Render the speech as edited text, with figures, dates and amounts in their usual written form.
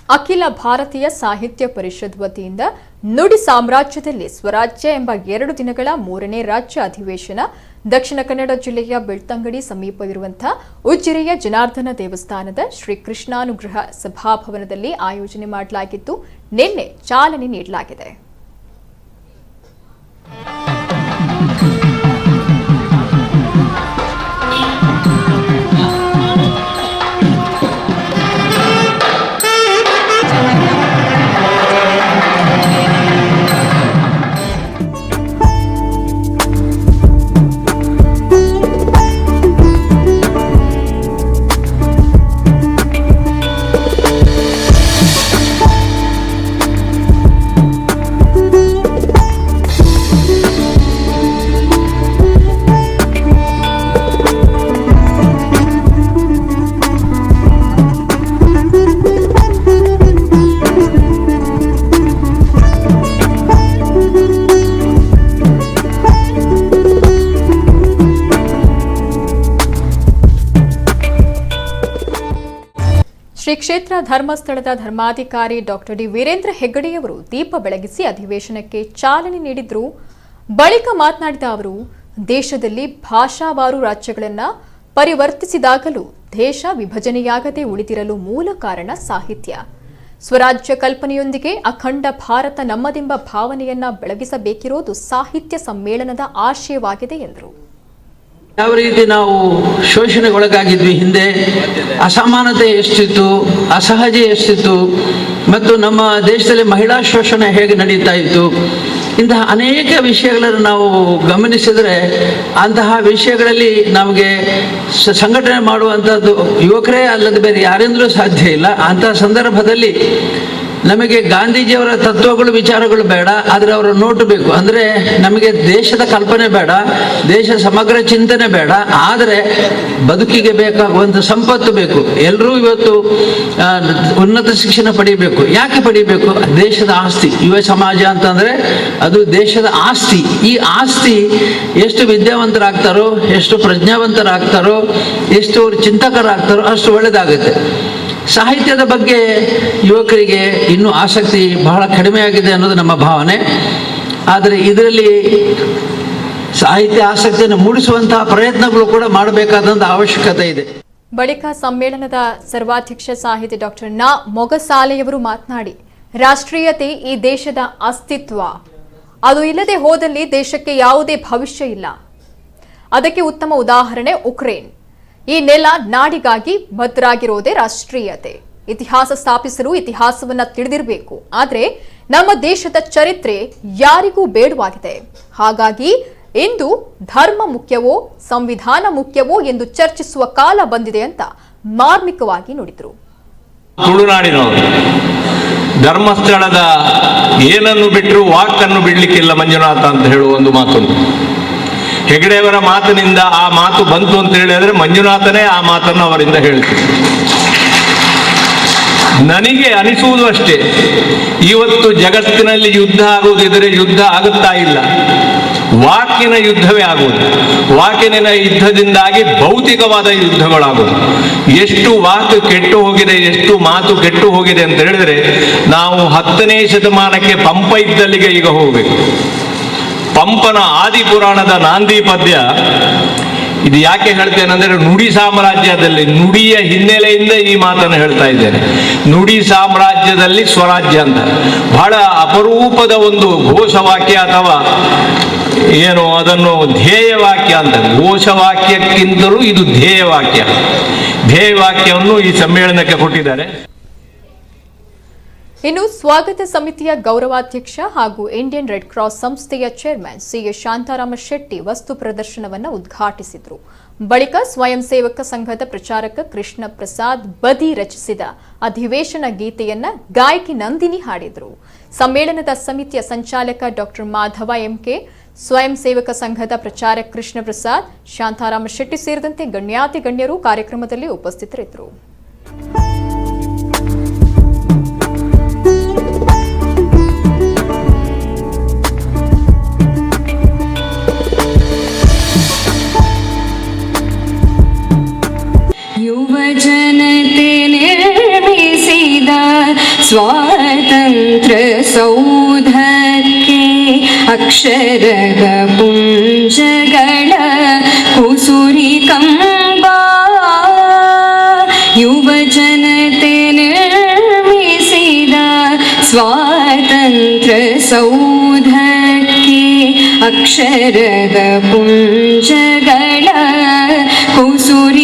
ಅಖಿಲ ಭಾರತೀಯ ಸಾಹಿತ್ಯ ಪರಿಷತ್ ವತಿಯಿಂದ ನುಡಿ ಸಾಮ್ರಾಜ್ಯದಲ್ಲಿ ಸ್ವರಾಜ್ಯ ಎಂಬ 2 ದಿನಗಳ 3ನೇ ರಾಜ್ಯ ಅಧಿವೇಶನ ದಕ್ಷಿಣ ಕನ್ನಡ ಜಿಲ್ಲೆಯ ಬೆಳ್ತಂಗಡಿ ಸಮೀಪವಿರುವಂತಹ ಉಜಿರೆಯ ಜನಾರ್ದನ ದೇವಸ್ಥಾನದ ಶ್ರೀ ಕೃಷ್ಣಾನುಗ್ರಹ ಸಭಾಭವನದಲ್ಲಿ ಆಯೋಜನೆ ಮಾಡಲಾಗಿದ್ದು ನಿನ್ನೆ ಚಾಲನೆ ನೀಡಲಾಗಿದೆ. ಶ್ರೀ ಕ್ಷೇತ್ರ ಧರ್ಮಸ್ಥಳದ ಧರ್ಮಾಧಿಕಾರಿ ಡಾಕ್ಟರ್ ಡಿ ವೀರೇಂದ್ರ ಹೆಗ್ಗಡೆಯವರು ದೀಪ ಬೆಳಗಿಸಿ ಅಧಿವೇಶನಕ್ಕೆ ಚಾಲನೆ ನೀಡಿದ್ರು. ಬಳಿಕ ಮಾತನಾಡಿದ ಅವರು, ದೇಶದಲ್ಲಿ ಭಾಷಾವಾರು ರಾಜ್ಯಗಳನ್ನು ಪರಿವರ್ತಿಸಿದಾಗಲೂ ದೇಶ ವಿಭಜನೆಯಾಗದೆ ಉಳಿದಿರಲು ಮೂಲ ಕಾರಣ ಸಾಹಿತ್ಯ. ಸ್ವರಾಜ್ಯ ಕಲ್ಪನೆಯೊಂದಿಗೆ ಅಖಂಡ ಭಾರತ ನಮ್ಮದೆಂಬ ಭಾವನೆಯನ್ನ ಬೆಳಗಿಸಬೇಕಿರೋದು ಸಾಹಿತ್ಯ ಸಮ್ಮೇಳನದ ಆಶಯವಾಗಿದೆ ಎಂದರು. ಯಾವ ರೀತಿ ನಾವು ಶೋಷಣೆಗೊಳಗಾಗಿದ್ವಿ, ಹಿಂದೆ ಅಸಮಾನತೆ ಎಷ್ಟಿತ್ತು, ಅಸಹಜ ಎಷ್ಟಿತ್ತು, ಮತ್ತು ನಮ್ಮ ದೇಶದಲ್ಲಿ ಮಹಿಳಾ ಶೋಷಣೆ ಹೇಗೆ ನಡೀತಾ ಇತ್ತು, ಇಂತಹ ಅನೇಕ ವಿಷಯಗಳನ್ನು ನಾವು ಗಮನಿಸಿದರೆ ಅಂತಹ ವಿಷಯಗಳಲ್ಲಿ ನಮಗೆ ಸಂಘಟನೆ ಮಾಡುವಂಥದ್ದು ಯುವಕರೇ ಅಲ್ಲದೆ ಬೇರೆ ಯಾರಿಂದಲೂ ಸಾಧ್ಯ ಇಲ್ಲ. ಅಂತಹ ಸಂದರ್ಭದಲ್ಲಿ ನಮಗೆ ಗಾಂಧೀಜಿಯವರ ತತ್ವಗಳು ವಿಚಾರಗಳು ಬೇಡ, ಆದರೆ ಅವರ ನೋಟು ಬೇಕು. ಅಂದರೆ ನಮಗೆ ದೇಶದ ಕಲ್ಪನೆ ಬೇಡ, ದೇಶ ಸಮಗ್ರ ಚಿಂತನೆ ಬೇಡ, ಆದರೆ ಬದುಕಿಗೆ ಬೇಕಾಗುವಂಥ ಸಂಪತ್ತು ಬೇಕು. ಎಲ್ಲರೂ ಇವತ್ತು ಉನ್ನತ ಶಿಕ್ಷಣ ಪಡಿಬೇಕು. ಯಾಕೆ ಪಡಿಬೇಕು? ದೇಶದ ಆಸ್ತಿ. ಯುವ ಸಮಾಜ ಅಂತಂದರೆ ಅದು ದೇಶದ ಆಸ್ತಿ. ಈ ಆಸ್ತಿ ಎಷ್ಟು ವಿದ್ಯಾವಂತರಾಗ್ತಾರೋ, ಎಷ್ಟು ಪ್ರಜ್ಞಾವಂತರಾಗ್ತಾರೋ, ಎಷ್ಟು ಅವರು ಚಿಂತಕರಾಗ್ತಾರೋ ಅಷ್ಟು ಒಳ್ಳೆಯದಾಗುತ್ತೆ. ಸಾಹಿತ್ಯದ ಬಗ್ಗೆ ಯುವಕರಿಗೆ ಇನ್ನೂ ಆಸಕ್ತಿ ಬಹಳ ಕಡಿಮೆಯಾಗಿದೆ ಅನ್ನೋದು ನಮ್ಮ ಭಾವನೆ. ಆದರೆ ಇದರಲ್ಲಿ ಸಾಹಿತ್ಯ ಆಸಕ್ತಿಯನ್ನು ಮೂಡಿಸುವಂತಹ ಪ್ರಯತ್ನಗಳು ಕೂಡ ಮಾಡಬೇಕಾದಂಥ ಅವಶ್ಯಕತೆ ಇದೆ. ಬಳಿಕ ಸಮ್ಮೇಳನದ ಸರ್ವಾಧ್ಯಕ್ಷ ಸಾಹಿತಿ ಡಾಕ್ಟರ್ ನ ಮೊಗಸಾಲೆಯವರು ಮಾತನಾಡಿ, ರಾಷ್ಟ್ರೀಯತೆ ಈ ದೇಶದ ಅಸ್ತಿತ್ವ. ಅದು ಇಲ್ಲದೆ ಹೋದಲ್ಲಿ ದೇಶಕ್ಕೆ ಯಾವುದೇ ಭವಿಷ್ಯ ಇಲ್ಲ. ಅದಕ್ಕೆ ಉತ್ತಮ ಉದಾಹರಣೆ ಉಕ್ರೇನ್. ಈ ನೆಲ ನಾಡಿಗಾಗಿ ಬದ್ಧರಾಗಿರೋದೇ ರಾಷ್ಟ್ರೀಯತೆ. ಇತಿಹಾಸ ಸ್ಥಾಪಿಸಲು ಇತಿಹಾಸವನ್ನ ತಿಳಿದಿರಬೇಕು. ಆದರೆ ನಮ್ಮ ದೇಶದ ಚರಿತ್ರೆ ಯಾರಿಗೂ ಬೇಡವಾಗಿದೆ. ಹಾಗಾಗಿ ಇಂದು ಧರ್ಮ ಮುಖ್ಯವೋ ಸಂವಿಧಾನ ಮುಖ್ಯವೋ ಎಂದು ಚರ್ಚಿಸುವ ಕಾಲ ಬಂದಿದೆ ಅಂತ ಮಾರ್ಮಿಕವಾಗಿ ನುಡಿದರು. ತುಳುನಾಡಿನವರು ಧರ್ಮಸ್ಥಳದ ಏನನ್ನು ಬಿಟ್ಟರು ವಾಕನ್ನು ಬಿಡ್ಲಿಕ್ಕಿಲ್ಲ ಮಂಜುನಾಥ ಅಂತ ಹೇಳುವ ಒಂದು ಮಾತುಂಟು. ಹೆಗಡೆಯವರ ಮಾತಿನಿಂದ ಆ ಮಾತು ಬಂತು ಅಂತ ಹೇಳಿದ್ರೆ ಮಂಜುನಾಥನೇ ಆ ಮಾತನ್ನು ಅವರಿಂದ ಹೇಳ್ತಾರೆ. ನನಗೆ ಅನಿಸುವುದು ಅಷ್ಟೇ, ಇವತ್ತು ಜಗತ್ತಿನಲ್ಲಿ ಯುದ್ಧ ಆಗುವುದಿದ್ರೆ ಯುದ್ಧ ಆಗುತ್ತಾ ಇಲ್ಲ, ವಾಕಿನ ಯುದ್ಧವೇ ಆಗುವುದು. ವಾಕಿನ ಯುದ್ಧದಿಂದಾಗಿ ಭೌತಿಕವಾದ ಯುದ್ಧಗಳಾಗುವುದು. ಎಷ್ಟು ವಾಕ್ ಕೆಟ್ಟು ಹೋಗಿದೆ, ಎಷ್ಟು ಮಾತು ಕೆಟ್ಟು ಹೋಗಿದೆ ಅಂತ ಹೇಳಿದ್ರೆ ನಾವು 10ನೇ ಶತಮಾನಕ್ಕೆ ಪಂಪ ಇದ್ದಲ್ಲಿಗೆ ಈಗ ಹೋಗಬೇಕು. ಪಂಪನ ಆದಿಪುರಾಣದ ನಾಂದಿ ಪದ್ಯ ಇದು ಯಾಕೆ ಹೇಳ್ತೇನೆ ಅಂದರೆ, ನುಡಿ ಸಾಮ್ರಾಜ್ಯದಲ್ಲಿ ನುಡಿಯ ಹಿನ್ನೆಲೆಯಿಂದ ಈ ಮಾತನ್ನು ಹೇಳ್ತಾ ಇದ್ದೇನೆ. ನುಡಿ ಸಾಮ್ರಾಜ್ಯದಲ್ಲಿ ಸ್ವರಾಜ್ಯ ಅಂತ ಬಹಳ ಅಪರೂಪದ ಒಂದು ಘೋಷವಾಕ್ಯ ಅಥವಾ ಏನು ಅದನ್ನು ಧ್ಯೇಯವಾಕ್ಯ ಅಂತ. ಘೋಷವಾಕ್ಯಕ್ಕಿಂತಲೂ ಇದು ಧ್ಯೇಯವಾಕ್ಯ. ಧ್ಯೇಯವಾಕ್ಯವನ್ನು ಈ ಸಮ್ಮೇಳನಕ್ಕೆ ಕೊಟ್ಟಿದ್ದಾರೆ. ಇನ್ನು ಸ್ವಾಗತ ಸಮಿತಿಯ ಗೌರವಾಧ್ಯಕ್ಷ ಹಾಗೂ ಇಂಡಿಯನ್ ರೆಡ್ ಕ್ರಾಸ್ ಸಂಸ್ಥೆಯ ಚೇರ್ಮನ್ ಸಿಎಸ್ ಶಾಂತಾರಾಮ ಶೆಟ್ಟಿ ವಸ್ತು ಪ್ರದರ್ಶನವನ್ನು ಉದ್ಘಾಟಿಸಿದರು. ಬಳಿಕ ಸ್ವಯಂ ಸೇವಕ ಸಂಘದ ಪ್ರಚಾರಕ ಕೃಷ್ಣ ಪ್ರಸಾದ್ ಬದಿ ರಚಿಸಿದ ಅಧಿವೇಶನ ಗೀತೆಯನ್ನ ಗಾಯಕಿ ನಂದಿನಿ ಹಾಡಿದರು. ಸಮ್ಮೇಳನದ ಸಮಿತಿಯ ಸಂಚಾಲಕ ಡಾಕ್ಟರ್ ಮಾಧವ ಎಂಕೆ, ಸ್ವಯಂ ಸೇವಕ ಸಂಘದ ಪ್ರಚಾರಕ ಕೃಷ್ಣ ಪ್ರಸಾದ್, ಶಾಂತಾರಾಮ ಶೆಟ್ಟಿ ಸೇರಿದಂತೆ ಗಣ್ಯಾತಿ ಗಣ್ಯರು ಕಾರ್ಯಕ್ರಮದಲ್ಲಿ ಉಪಸ್ಥಿತರಿದ್ದರು. ಯುವ ಜನತೆ ನಿರ್ಮಿಸಿದ ಸ್ವಾತಂತ್ರ್ಯ ಸೌಧಕ್ಕೆ ಅಕ್ಷರದ ಪುಂಜಗಳ ಕುಸುರಿ ಕಂಬ ಯುವ ಜನತೆ ನಿರ್ಮಿಸಿದ ಸ್ವಾತಂತ್ರ್ಯ ಸೌಧಕ್ಕೆ ಅಕ್ಷರದ ಪುಂಜಗಳ ಕುಸುರಿ